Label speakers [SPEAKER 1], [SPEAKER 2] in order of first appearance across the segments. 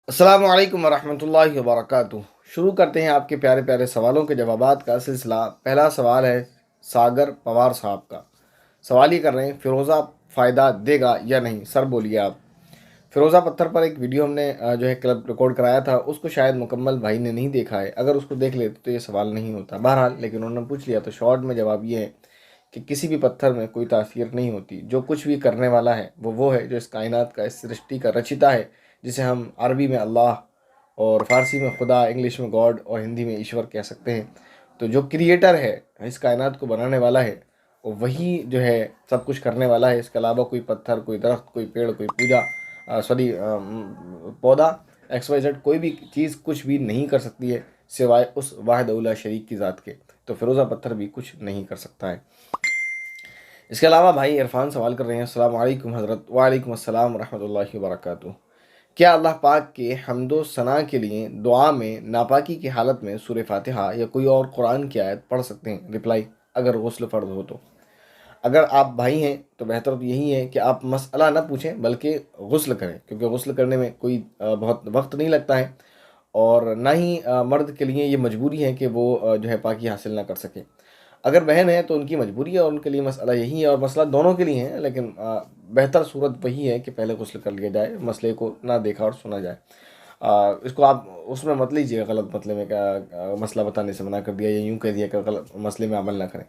[SPEAKER 1] السلام علیکم ورحمۃ اللہ وبرکاتہ۔ شروع کرتے ہیں آپ کے پیارے پیارے سوالوں کے جوابات کا سلسلہ۔ پہلا سوال ہے ساگر پوار صاحب کا۔ سوال یہ کر رہے ہیں فیروزہ فائدہ دے گا یا نہیں؟ سر بولیے آپ۔ فیروزہ پتھر پر ایک ویڈیو ہم نے جو ہے کلپ ریکارڈ کرایا تھا، اس کو شاید مکمل بھائی نے نہیں دیکھا ہے، اگر اس کو دیکھ لیتے تو یہ سوال نہیں ہوتا۔ بہرحال لیکن انہوں نے پوچھ لیا تو شارٹ میں جواب یہ ہے کہ کسی بھی پتھر میں کوئی تاثیر نہیں ہوتی۔ جو کچھ بھی کرنے والا ہے وہ ہے جو اس کائنات کا، اس سرشٹی کا رچیتا ہے، جسے ہم عربی میں اللہ اور فارسی میں خدا، انگلش میں گاڈ اور ہندی میں ایشور کہہ سکتے ہیں۔ تو جو کریٹر ہے، اس کائنات کو بنانے والا ہے، وہی جو ہے سب کچھ کرنے والا ہے۔ اس کے علاوہ کوئی پتھر، کوئی درخت، کوئی پیڑ، کوئی پودا، ایکس وائی زیڈ، کوئی بھی چیز کچھ بھی نہیں کر سکتی ہے سوائے اس واحد اولا شریک کی ذات کے۔ تو فیروزہ پتھر بھی کچھ نہیں کر سکتا ہے۔ اس کے علاوہ بھائی عرفان سوال کر رہے ہیں السلام علیکم حضرت۔ وعلیکم السلام ورحمۃ اللہ وبرکاتہ۔ کیا اللہ پاک کے حمد و ثنا کے لیے دعا میں ناپاکی کی حالت میں سورہ فاتحہ یا کوئی اور قرآن کی آیت پڑھ سکتے ہیں؟ رپلائی: اگر غسل فرض ہو تو۔ اگر آپ بھائی ہیں تو بہتر تو یہی ہے کہ آپ مسئلہ نہ پوچھیں بلکہ غسل کریں، کیونکہ غسل کرنے میں کوئی بہت وقت نہیں لگتا ہے، اور نہ ہی مرد کے لیے یہ مجبوری ہے کہ وہ جو ہے پاکی حاصل نہ کر سکے۔ اگر بہن ہے تو ان کی مجبوری ہے اور ان کے لیے مسئلہ یہی ہے، اور مسئلہ دونوں کے لیے ہے، لیکن بہتر صورت وہی ہے کہ پہلے غسل کر لیا جائے، مسئلے کو نہ دیکھا اور سنا جائے۔ اس کو آپ اس میں مت لیجیے غلط مسئلے میں، مسئلہ بتانے سے منع کر دیا یا یوں کہہ دیا کہ غلط مسئلے میں عمل نہ کریں۔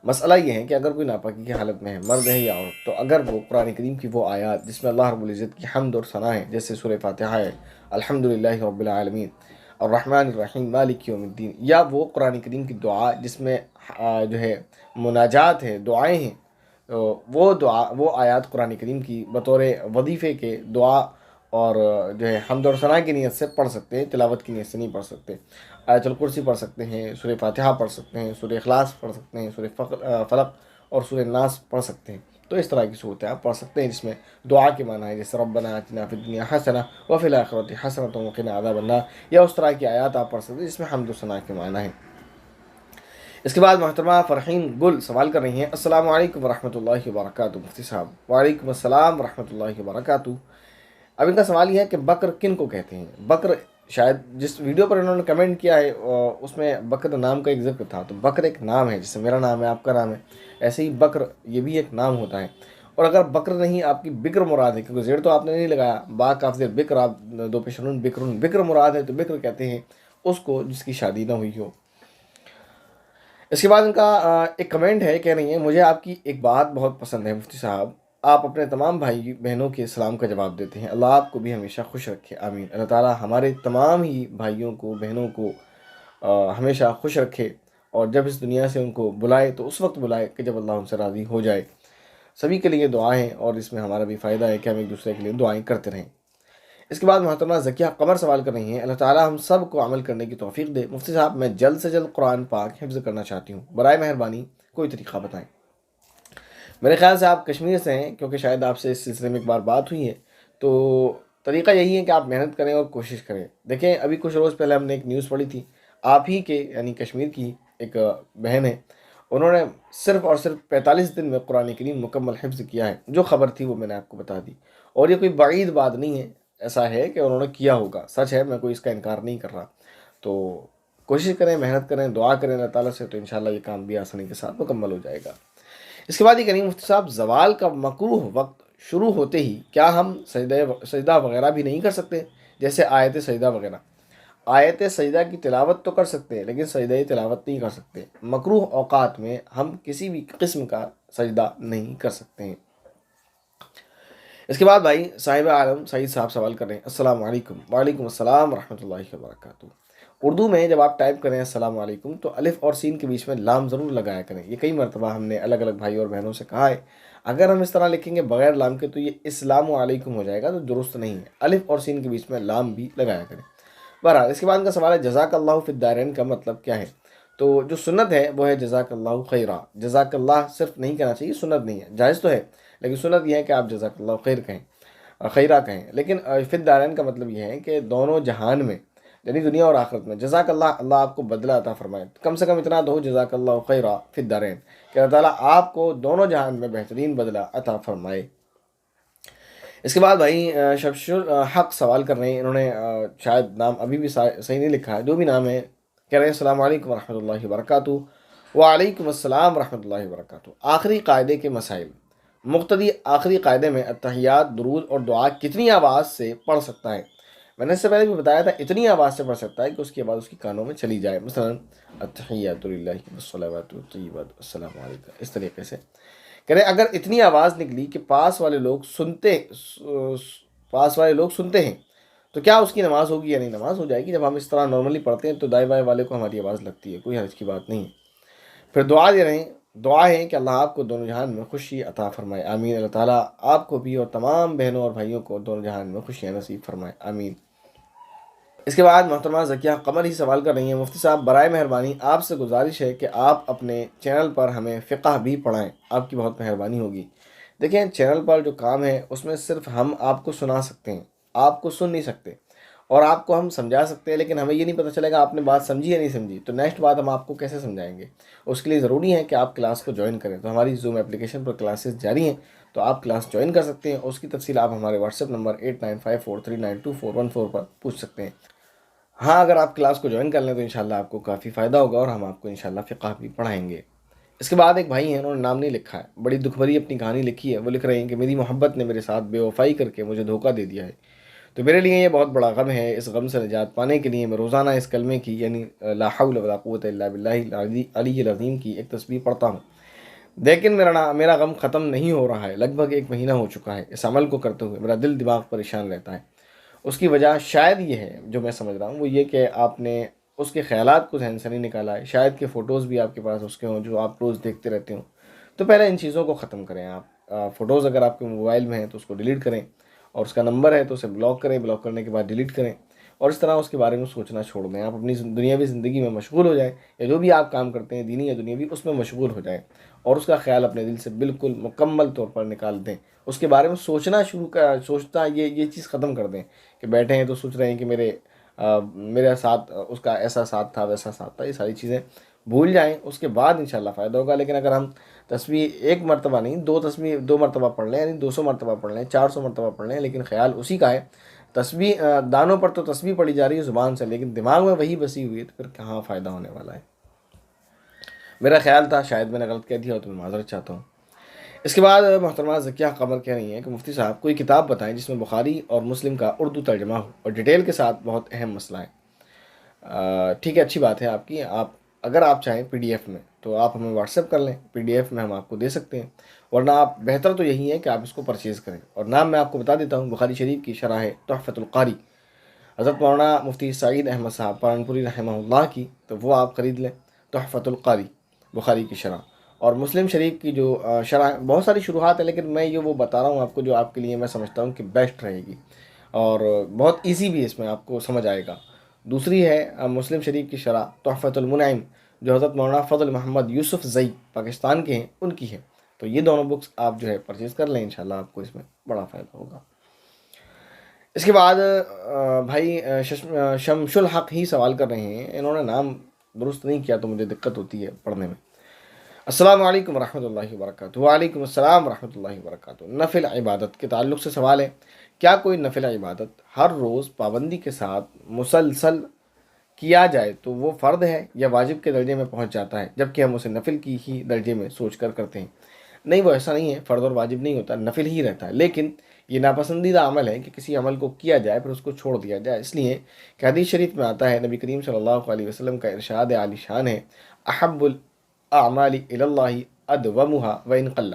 [SPEAKER 1] مسئلہ یہ ہے کہ اگر کوئی ناپاکی کی حالت میں ہے، مرد ہے یا عورت، تو اگر وہ قرآن کریم کی وہ آیات جس میں اللہ رب العزت کی حمد اور ثنا ہے، جیسے سورہ فاتحہ ہے، الحمدللہ رب العالمین الرحمن الرحیم مالک یوم الدین، یا وہ قرآن کریم کی دعا جس میں جو ہے مناجات ہے، دعائیں ہیں، وہ آیات قرآن کریم کی بطور وظیفے کے دعا اور جو ہے حمد اور ثنا کی نیت سے پڑھ سکتے ہیں، تلاوت کی نیت سے نہیں پڑھ سکتے۔ آیت الکرسی پڑھ سکتے ہیں، سورہ فاتحہ پڑھ سکتے ہیں، سورہ اخلاص پڑھ سکتے ہیں، سورہ فلق اور سورہ ناس پڑھ سکتے ہیں۔ تو اس طرح کی صورتیں آپ پڑھ سکتے ہیں جس میں دعا کے معنی ہے، جیسے ربنا آتنا فی الدنیا حسنہ وفی الآخرۃ حسنۃ وقنا عذاب النار، یا اس طرح کی آیات آپ پڑھ سکتے ہیں جس میں حمد و ثنا کے معنی ہے۔ اس کے بعد محترمہ فرحین گل سوال کر رہی ہیں السلام علیکم ورحمۃ اللہ وبرکاتہ مفتی صاحب۔ وعلیکم السلام ورحمۃ اللہ وبرکاتہ۔ اب ان کا سوال یہ ہے کہ بکر کن کو کہتے ہیں؟ بکر، شاید جس ویڈیو پر انہوں نے کمنٹ کیا ہے اس میں بکر نام کا ایک ذکر تھا، تو بکر ایک نام ہے، جیسے میرا نام ہے، آپ کا نام ہے، ایسے ہی بکر یہ بھی ایک نام ہوتا ہے۔ اور اگر بکر نہیں، آپ کی بکر مراد ہے، کیونکہ زیر تو آپ نے نہیں لگایا، با کاف زیر بکر، آپ دو پیشنون بکرون، بکر مراد ہے، تو بکر کہتے ہیں اس کو جس کی شادی نہ ہوئی ہو۔ اس کے بعد ان کا ایک کمنٹ ہے، کہہ رہی ہیں مجھے آپ کی ایک بات بہت پسند ہے مفتی صاحب، آپ اپنے تمام بھائی بہنوں کے سلام کا جواب دیتے ہیں، اللہ آپ کو بھی ہمیشہ خوش رکھے، آمین۔ اللہ تعالیٰ ہمارے تمام ہی بھائیوں کو، بہنوں کو ہمیشہ خوش رکھے، اور جب اس دنیا سے ان کو بلائے تو اس وقت بلائے کہ جب اللہ ان سے راضی ہو جائے۔ سبھی کے لیے دعائیں ہیں، اور اس میں ہمارا بھی فائدہ ہے کہ ہم ایک دوسرے کے لیے دعائیں کرتے رہیں۔ اس کے بعد محترمہ ذکیہ قمر سوال کر رہی ہیں اللہ تعالیٰ ہم سب کو عمل کرنے کی توفیق دے، مفتی صاحب میں جلد سے جلد قرآن پاک حفظ کرنا چاہتی ہوں، برائے مہربانی کوئی طریقہ بتائیں۔ میرے خیال سے آپ کشمیر سے ہیں، کیونکہ شاید آپ سے اس سلسلے میں ایک بار بات ہوئی ہے، تو طریقہ یہی ہے کہ آپ محنت کریں اور کوشش کریں۔ دیکھیں ابھی کچھ روز پہلے ہم نے ایک نیوز پڑھی تھی، آپ ہی کے یعنی کشمیر کی ایک بہن ہے، انہوں نے صرف اور صرف 45 دن میں قرآن کریم مکمل حفظ کیا ہے۔ جو خبر تھی وہ میں نے آپ کو بتا دی، اور یہ کوئی بعید بات نہیں ہے، ایسا ہے کہ انہوں نے کیا ہوگا، سچ ہے، میں کوئی اس کا انکار نہیں کر رہا۔ تو کوشش کریں، محنت کریں، دعا کریں اللہ تعالیٰ سے، تو انشاءاللہ یہ کام بھی آسانی کے ساتھ مکمل ہو جائے گا۔ اس کے بعد یہ کہیں مفتی صاحب زوال کا مکروہ وقت شروع ہوتے ہی کیا ہم سجدہ وغیرہ بھی نہیں کر سکتے؟ جیسے آیت سجدہ وغیرہ، آیت سجدہ کی تلاوت تو کر سکتے ہیں لیکن سجدہ تلاوت نہیں کر سکتے۔ مکروہ اوقات میں ہم کسی بھی قسم کا سجدہ نہیں کر سکتے ہیں۔ اس کے بعد بھائی صاحب عالم سعید صاحب سوال کر رہے ہیں السلام علیکم۔ وعلیکم السلام ورحمۃ اللہ وبرکاتہ۔ اردو میں جب آپ ٹائپ کریں السلام علیکم تو الف اور سین کے بیچ میں لام ضرور لگایا کریں، یہ کئی مرتبہ ہم نے الگ الگ بھائی اور بہنوں سے کہا ہے۔ اگر ہم اس طرح لکھیں گے بغیر لام کے تو یہ اسلام علیکم ہو جائے گا، تو درست نہیں ہے، الف اور سین کے بیچ میں لام بھی لگایا کریں۔ بہرحال اس کے بعد ان کا سوال ہے جزاک اللہ فی الدارین کا مطلب کیا ہے؟ تو جو سنت ہے وہ ہے جزاک اللہ خیرہ، جزاک اللہ صرف نہیں کہنا چاہیے، سنت نہیں ہے، جائز تو ہے لیکن سنت یہ ہے کہ آپ جزاک اللہ خیر کہیں، خیرہ کہیں، لیکن فی الدارین کا مطلب یہ ہے کہ دونوں جہان میں، یعنی دنیا اور آخرت میں، جزاک اللہ، اللہ آپ کو بدلہ عطا فرمائے، کم سے کم اتنا دو جزاک اللہ خیرہ فی الدارین، کہ اللہ تعالیٰ آپ کو دونوں جہان میں بہترین بدلہ عطا فرمائے۔ اس کے بعد بھائی شمس الحق سوال کر رہے ہیں، انہوں نے شاید نام ابھی بھی صحیح نہیں لکھا ہے، جو بھی نام ہے، کہہ رہے ہیں السلام علیکم ورحمۃ اللہ وبرکاتہ۔ وعلیکم السلام ورحمۃ اللہ وبرکاتہ۔ آخری قاعدے کے مسائل، مقتدی آخری قاعدے میں اتحیات، درود اور دعا کتنی آواز سے پڑھ سکتا ہے؟ میں نے اس سے پہلے بھی بتایا تھا، اتنی آواز سے پڑھ سکتا ہے کہ اس کی آواز اس کی کانوں میں چلی جائے، مثلا التحیات للہ والصلوات والطیبات السلام علیکم، اس طریقے سے کہہ رہے ہیں اگر اتنی آواز نکلی کہ پاس والے لوگ سنتے ہیں تو کیا اس کی نماز ہوگی یا نہیں؟ نماز ہو جائے گی۔ جب ہم اس طرح نارملی پڑھتے ہیں تو دائیں بائیں والے کو ہماری آواز لگتی ہے، کوئی حرج کی بات نہیں ہے۔ پھر دعا دے رہے ہیں، دعا ہے کہ اللہ آپ کو دونوں جہان میں خوشی عطا فرمائے، آمین۔ اللہ تعالیٰ آپ کو بھی اور تمام بہنوں اور بھائیوں کو دونوں جہان میں خوشیاں نصیب فرمائے، آمین۔ اس کے بعد محترمہ ذکیہ قمر ہی سوال کر رہی ہیں، مفتی صاحب برائے مہربانی آپ سے گزارش ہے کہ آپ اپنے چینل پر ہمیں فقہ بھی پڑھائیں، آپ کی بہت مہربانی ہوگی۔ دیکھیں چینل پر جو کام ہے اس میں صرف ہم آپ کو سنا سکتے ہیں، آپ کو سن نہیں سکتے، اور آپ کو ہم سمجھا سکتے ہیں، لیکن ہمیں یہ نہیں پتہ چلے گا آپ نے بات سمجھی یا نہیں سمجھی، تو نیکسٹ بات ہم آپ کو کیسے سمجھائیں گے؟ اس کے لیے ضروری ہے کہ آپ کلاس کو جوائن کریں۔ تو ہماری زوم اپلیکیشن پر کلاسز جاری ہیں، تو آپ کلاس جوائن کر سکتے ہیں، اس کی تفصیل آپ ہمارے واٹس ایپ نمبر 8954392414 پر پوچھ سکتے ہیں۔ ہاں اگر آپ کلاس کو جوائن کر لیں تو انشاءاللہ آپ کو کافی فائدہ ہوگا، اور ہم آپ کو انشاءاللہ فقہ بھی پڑھائیں گے۔ اس کے بعد ایک بھائی ہیں، انہوں نے نام نہیں لکھا ہے، بڑی دکھ بھری اپنی کہانی لکھی ہے، وہ لکھ رہے ہیں کہ میری محبت نے میرے ساتھ بے وفائی کر کے مجھے دھوکہ دے دیا ہے، تو میرے لیے یہ بہت بڑا غم ہے۔ اس غم سے نجات پانے کے لیے میں روزانہ اس کلمے کی یعنی لا حول ولا قوت الا باللہ العلی العظیم کی ایک تسبیح پڑھتا ہوں، لیکن میرا غم ختم نہیں ہو رہا ہے، لگ بھگ 1 مہینہ ہو چکا ہے اس عمل کو کرتے ہوئے، میرا دل دماغ پریشان رہتا ہے۔ اس کی وجہ شاید یہ ہے، جو میں سمجھ رہا ہوں وہ یہ کہ آپ نے اس کے خیالات کو ذہن سے نہیں نکالا ہے، شاید کہ فوٹوز بھی آپ کے پاس اس کے ہوں جو آپ روز دیکھتے رہتے ہوں۔ تو پہلے ان چیزوں کو ختم کریں آپ، فوٹوز اگر آپ کے موبائل میں ہیں تو اس کو ڈیلیٹ کریں، اور اس کا نمبر ہے تو اسے بلاک کریں، بلاک کرنے کے بعد ڈیلیٹ کریں، اور اس طرح اس کے بارے میں سوچنا چھوڑ دیں، آپ اپنی دنیاوی زندگی میں مشغول ہو جائیں، یا جو بھی آپ کام کرتے ہیں دینی یا دنیاوی اس میں مشغول ہو جائیں، اور اس کا خیال اپنے دل سے بالکل مکمل طور پر نکال دیں، اس کے بارے میں سوچنا یہ چیز ختم کر دیں کہ بیٹھے ہیں تو سوچ رہے ہیں کہ میرے ساتھ اس کا ایسا ساتھ تھا ویسا ساتھ تھا، یہ ساری چیزیں بھول جائیں، اس کے بعد انشاءاللہ فائدہ ہوگا۔ لیکن اگر ہم تسبیح ایک مرتبہ نہیں، دو مرتبہ پڑھ لیں، یعنی 200 مرتبہ پڑھ لیں، 400 مرتبہ پڑھ لیں، لیکن خیال اسی کا ہے، تسبیح دانوں پر تو تسبیح پڑھی جا رہی ہے زبان سے، لیکن دماغ میں وہی بسی ہوئی ہے، تو پھر کہاں فائدہ ہونے والا ہے؟ میرا خیال تھا، شاید میں نے غلط کہہ دیا ہو تو میں معذرت چاہتا ہوں۔ اس کے بعد محترمہ ذکیہ قمر کہہ رہی ہیں کہ مفتی صاحب کوئی کتاب بتائیں جس میں بخاری اور مسلم کا اردو ترجمہ ہو اور ڈیٹیل کے ساتھ، بہت اہم مسئلہ ہے۔ ٹھیک ہے، اچھی بات ہے آپ کی، اگر آپ چاہیں PDF میں تو آپ ہمیں واٹس ایپ کر لیں، PDF میں ہم آپ کو دے سکتے ہیں، ورنہ آپ بہتر تو یہی ہے کہ آپ اس کو پرچیز کریں۔ اور نام میں آپ کو بتا دیتا ہوں، بخاری شریف کی شرح ہے تحفۃ القاری، حضرت مولانا مفتی سعید احمد صاحب پرانپوری رحمہ اللہ کی، تو وہ آپ خرید لیں، تحفۃ القاری بخاری کی شرح۔ اور مسلم شریف کی جو شرح، بہت ساری شروحات ہیں، لیکن میں یہ وہ بتا رہا ہوں آپ کو جو آپ کے لیے میں سمجھتا ہوں کہ بیسٹ رہے گی، اور بہت ایزی بھی اس میں آپ کو سمجھ آئے گا۔ دوسری ہے مسلم شریف کی شرح تحفۃ المنعم، جو حضرت مولانا فضل محمد یوسف زئی پاکستان کے ہیں، ان کی ہے۔ تو یہ دونوں بکس آپ جو ہے پرچیز کر لیں، انشاءاللہ آپ کو اس میں بڑا فائدہ ہوگا۔ اس کے بعد بھائی شمس الحق ہی سوال کر رہے ہیں، انہوں نے نام درست نہیں کیا تو مجھے دقت ہوتی ہے پڑھنے میں۔ السلام علیکم ورحمۃ اللہ وبرکاتہ۔ وعلیکم السلام ورحمۃ اللہ وبرکاتہ۔ نفل عبادت کے تعلق سے سوال ہے، کیا کوئی نفل عبادت ہر روز پابندی کے ساتھ مسلسل کیا جائے تو وہ فرض ہے یا واجب کے درجے میں پہنچ جاتا ہے، جبکہ ہم اسے نفل کی ہی درجے میں سوچ کر کرتے ہیں؟ نہیں، وہ ایسا نہیں ہے، فرض اور واجب نہیں ہوتا، نفل ہی رہتا ہے، لیکن یہ ناپسندیدہ عمل ہے کہ کسی عمل کو کیا جائے پھر اس کو چھوڑ دیا جائے، اس لیے کہ حدیث شریف میں آتا ہے، نبی کریم صلی اللہ علیہ وسلم کا ارشاد عالی شان ہے، احب الاعمال الی اللہ ادومها وان قل،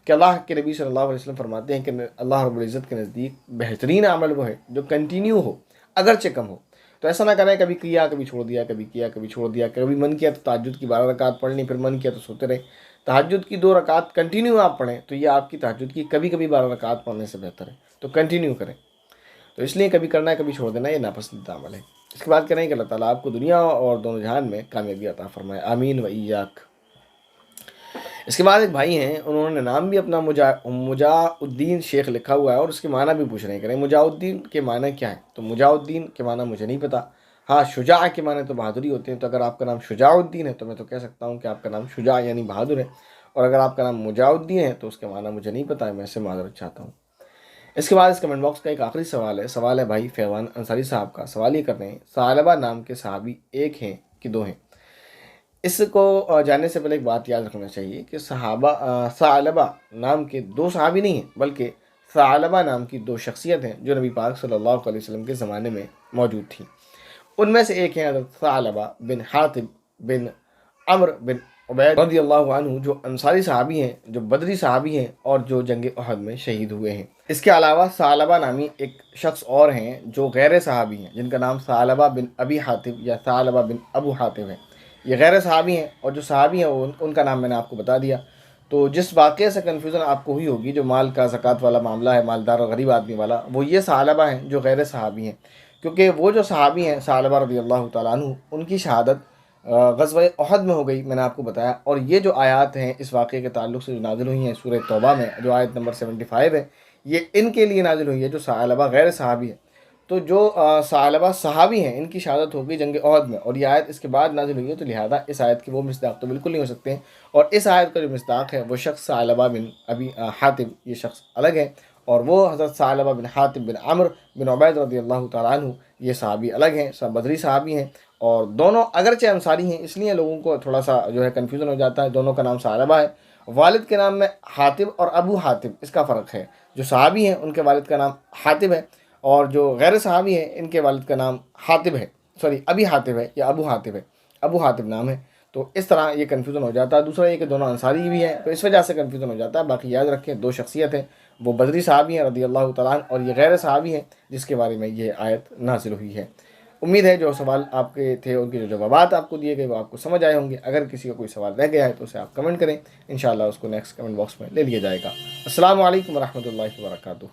[SPEAKER 1] کہ اللہ کے نبی صلی اللہ علیہ وسلم فرماتے ہیں کہ اللہ رب العزت کے نزدیک بہترین عمل وہ ہے جو کنٹینیو ہو، اگرچہ کم ہو۔ تو ایسا نہ کریں کبھی کیا کبھی چھوڑ دیا، کبھی کیا کبھی چھوڑ دیا، کبھی من کیا تو تہجد کی 12 رکعت پڑھ لیں، پھر من کیا تو سوتے رہے۔ تہجد کی 2 رکعت کنٹینیو آپ پڑھیں تو یہ آپ کی تہجد کی کبھی کبھی 12 رکعت پڑھنے سے بہتر ہے، تو کنٹینیو کریں۔ تو اس لیے کبھی کرنا ہے کبھی چھوڑ دینا، یہ ناپسندیدہ عمل ہے۔ اس کے بعد کہہ رہے ہیں کہ اللہ تعالیٰ آپ کو دنیا اور دونوں جہان میں کامیابی عطا فرمائے، آمین و ایاک۔ اس کے بعد ایک بھائی ہیں، انہوں نے نام بھی اپنا مجاع الدین شیخ لکھا ہوا ہے، اور اس کے معنی بھی پوچھ رہے ہیں، مجاع الدین کے معنی کیا ہے؟ تو مجاع الدین کے معنی مجھے نہیں پتہ، ہاں شجاع کے معنی تو بہادری ہوتے ہیں، تو اگر آپ کا نام شجاع الدین ہے تو میں تو کہہ سکتا ہوں کہ آپ کا نام شجاع یعنی بہادر ہے، اور اگر آپ کا نام مجاع الدین ہے تو اس کے معنی مجھے نہیں پتہ ہے، میں اس سے معذرت چاہتا ہوں۔ اس کے بعد اس کمنٹ باکس کا ایک آخری سوال ہے بھائی فیضان انصاری صاحب کا. سوال یہ کر رہے ہیں ثعلبہ نام کے صحابی ایک ہیں کہ دو ہیں؟ اس کو جاننے سے پہلے ایک بات یاد رکھنا چاہیے کہ ثعلبہ نام کے دو صحابی نہیں ہیں، بلکہ ثعلبہ نام کی دو شخصیت ہیں جو نبی پاک صلی اللہ علیہ وسلم کے زمانے میں موجود تھیں. ان میں سے ایک ہیں حضرت ثعلبہ بن حاطب بن عمرو بن عبید رضی اللہ عنہ، جو انصاری صحابی ہیں، جو بدری صحابی ہیں اور جو جنگ احد میں شہید ہوئے ہیں. اس کے علاوہ ثعلبہ نامی ایک شخص اور ہیں جو غیر صحابی ہیں، جن کا نام ثعلبہ بن ابی حاتب یا ثعلبہ بن ابو حاتب ہے. یہ غیر صحابی ہیں، اور جو صحابی ہیں ان کا نام میں نے آپ کو بتا دیا. تو جس واقعے سے کنفیوژن آپ کو ہوئی ہوگی، جو مال کا زکوٰۃ والا معاملہ ہے، مالدار اور غریب آدمی والا، وہ یہ ثعلبہ ہیں جو غیر صحابی ہیں. کیونکہ وہ جو صحابی ہیں ثعلبہ رضی اللہ تعالیٰ عنہ، ان کی شہادت غزوہ احد میں ہو گئی، میں نے آپ کو بتایا. اور یہ جو آیات ہیں اس واقعے کے تعلق سے جو نازل ہوئی ہیں سورہ توبہ میں، جو آیت نمبر 75 ہے، یہ ان کے لیے نازل ہوئی ہے جو ثعلبہ غیر صحابی ہے. تو جو ثعلبہ صحابی ہیں ان کی شہادت ہو گئی جنگ احد میں، اور یہ آیت اس کے بعد نازل ہوئی ہے، تو لہذا اس آیت کی وہ مصداق تو بالکل نہیں ہو سکتے ہیں. اور اس آیت کا جو مصداق ہے وہ شخص ثعلبہ بن ابی حاتب، یہ شخص الگ ہے، اور وہ حضرت ثعلبہ بن حاتب بن عمرو بن عبید رضی اللہ تعالیٰ عنہ، یہ صحابی الگ ہیں، سب بدری صحابی ہیں. اور دونوں اگرچہ انصاری ہیں، اس لیے لوگوں کو تھوڑا سا جو ہے کنفیوژن ہو جاتا ہے. دونوں کا نام ثعلبہ ہے، والد کے نام میں حاتب اور ابو حاتب اس کا فرق ہے. جو صحابی ہیں ان کے والد کا نام حاتب ہے، اور جو غیر صحابی ہیں ان کے والد کا نام حاتب ہے، ابی حاتب ہے یا ابو حاتب ہے، ابو حاتب نام ہے. تو اس طرح یہ کنفیوژن ہو جاتا ہے. دوسرا یہ کہ دونوں انصاری بھی ہیں، تو اس وجہ سے کنفیوژن ہو جاتا ہے. باقی یاد رکھیں دو شخصیت ہیں، وہ بدری صحابی ہیں رضی اللہ تعالیٰ عنہ، اور یہ غیر صحابی ہیں جس کے بارے میں یہ آیت نازل ہوئی ہے. امید ہے جو سوال آپ کے تھے ان کے جو جوابات آپ کو دیے گئے وہ آپ کو سمجھ آئے ہوں گے. اگر کسی کا کوئی سوال رہ گیا ہے تو اسے آپ کمنٹ کریں، انشاءاللہ اس کو نیکسٹ کمنٹ باکس میں لے لیا جائے گا. السلام علیکم ورحمۃ اللہ وبرکاتہ.